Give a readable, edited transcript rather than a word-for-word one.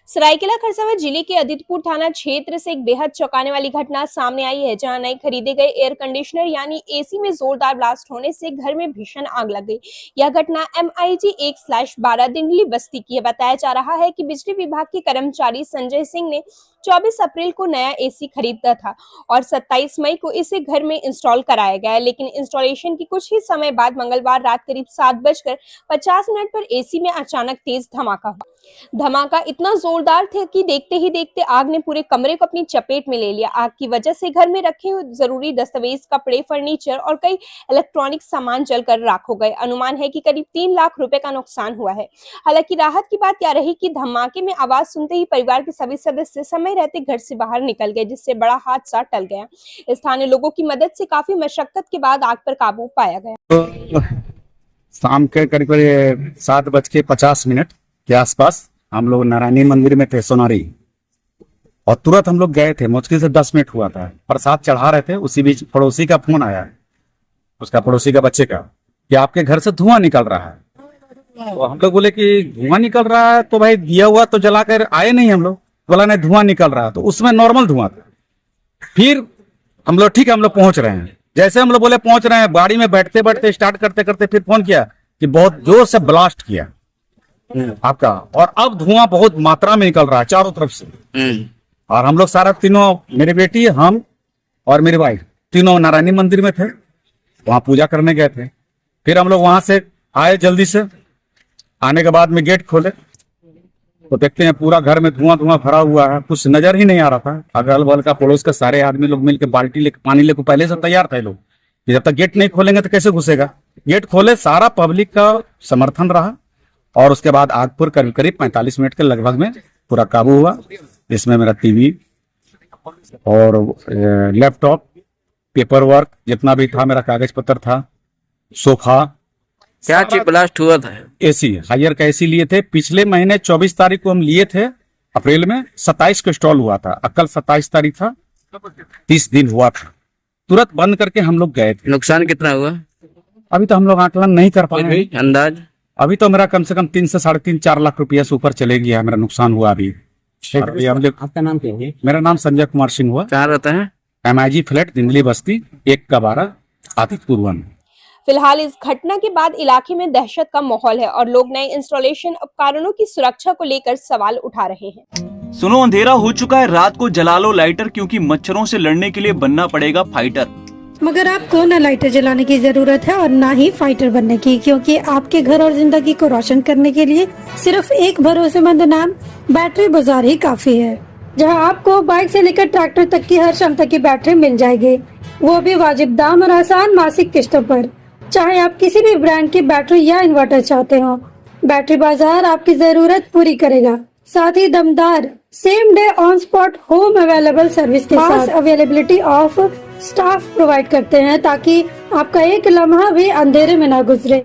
सरायकेला खरसावां जिले के अदितपुर थाना क्षेत्र से एक बेहद चौंकाने वाली घटना सामने आई है, जहां नए खरीदे गए एयर कंडीशनर यानी एसी में जोरदार ब्लास्ट होने से घर में भीषण आग लग गई। यह घटना MIG 1/12 दिंडली बस्ती की है। बताया जा रहा है कि बिजली विभाग के कर्मचारी संजय सिंह ने 24 अप्रैल को नया एसी खरीदा था और 27 मई को इसे घर में इंस्टॉल कराया गया, लेकिन इंस्टॉलेशन के कुछ ही समय बाद मंगलवार रात करीब 7:50 पर एसी में अचानक तेज धमाका हुआ। धमाका इतना जोरदार था कि देखते ही देखते आग ने पूरे कमरे को अपनी चपेट में ले लिया। आग की वजह से घर में रखे जरूरी दस्तावेज, कपड़े, फर्नीचर और कई इलेक्ट्रॉनिक सामान जलकर राख हो गए। अनुमान है कि करीब 3 लाख रुपए का नुकसान हुआ है। हालांकि राहत की बात यह रही कि धमाके में आवाज सुनते ही परिवार के सभी सदस्य समय रहते घर से बाहर निकल गए, जिससे बड़ा हादसा टल गया। स्थानीय लोगों की मदद से काफी मशक्कत के बाद आग पर काबू पाया गया। तो शाम के करीब 7:50 के आसपास हम लोग नारायणी मंदिर में थे सोनारी, और तुरंत हम लोग गए थे। मुश्किल से 10 मिनट हुआ था, प्रसाद चढ़ा रहे थे। उसी बीच पड़ोसी का फोन आया, उसका पड़ोसी का बच्चे का, कि आपके घर से धुआं निकल रहा है। तो हम लोग बोले कि धुआं निकल रहा है तो भाई दिया हुआ तो जलाकर आए नहीं हम लोग। बोला नहीं, धुआं निकल रहा है। तो उसमें नॉर्मल धुआं था। फिर हम लोग ठीक है, हम लोग पहुंच रहे हैं। जैसे हम लोग बोले पहुंच रहे हैं, गाड़ी में बैठते बैठते स्टार्ट करते करते फिर फोन किया कि बहुत जोर से ब्लास्ट किया आपका, और अब धुआं बहुत मात्रा में निकल रहा है चारों तरफ से। और हम लोग सारा तीनों, मेरी बेटी, हम और मेरी वाइफ, तीनों नारायणी मंदिर में थे, वहां पूजा करने गए थे। फिर हम लोग वहां से आए जल्दी से। आने के बाद में गेट खोले तो देखते हैं पूरा घर में धुआं धुआं भरा हुआ है। कुछ नजर ही नहीं आ रहा था। अगल बगल का पड़ोस का सारे आदमी लोग मिलकर बाल्टी लेके, पानी लेके पहले से तैयार थे लोग, जब तक गेट नहीं खोलेंगे तो कैसे घुसेगा। गेट खोले, सारा पब्लिक का समर्थन रहा, और उसके बाद आग पर करीब करीब 45 मिनट के लगभग में पूरा काबू हुआ। इसमें मेरा टीवी और लैपटॉप, पेपर वर्क जितना भी था, मेरा कागज पत्र था, सोफा। क्या चीज ब्लास्ट हुआ था? एसी, हायर का एसी लिए थे। पिछले महीने 24 तारीख को हम लिए थे अप्रैल में, 27 को इंस्टॉल हुआ था। कल 27 तारीख था, 30 दिन हुआ था। तुरंत बंद करके हम लोग गए थे। नुकसान कितना हुआ अभी तो हम लोग आकलन नहीं कर पाए, अंदाज? अभी तो मेरा कम से कम 3 से 3.5-4 लाख रुपया से ऊपर चले गया है मेरा नुकसान हुआ अभी। आपका नाम क्या है? मेरा नाम संजय कुमार सिंह हुआ। कहाँ रहता है? MIG फ्लैट, दिंडली बस्ती, 1/12, आदितपुर 1। फिलहाल इस घटना के बाद इलाके में दहशत का माहौल है और लोग नए इंस्टॉलेशन उपकरणों की सुरक्षा को लेकर सवाल उठा रहे हैं। सुनो, अंधेरा हो चुका है, रात को जला लो लाइटर, क्योंकि मच्छरों से लड़ने के लिए बनना पड़ेगा फाइटर। मगर आपको न लाइटर जलाने की जरूरत है और न ही फाइटर बनने की, क्योंकि आपके घर और जिंदगी को रोशन करने के लिए सिर्फ एक भरोसेमंद नाम बैटरी बाजार ही काफी है, जहां आपको बाइक से लेकर ट्रैक्टर तक की हर क्षमता की बैटरी मिल जाएगी, वो भी वाजिब दाम और आसान मासिक किस्तों पर। चाहे आप किसी भी ब्रांड की बैटरी या इन्वर्टर चाहते हो, बैटरी बाजार आपकी जरूरत पूरी करेगा। साथ ही दमदार same day on spot home available service के साथ अवेलेबिलिटी ऑफ स्टाफ प्रोवाइड करते हैं, ताकि आपका एक लम्हा भी अंधेरे में ना गुजरे।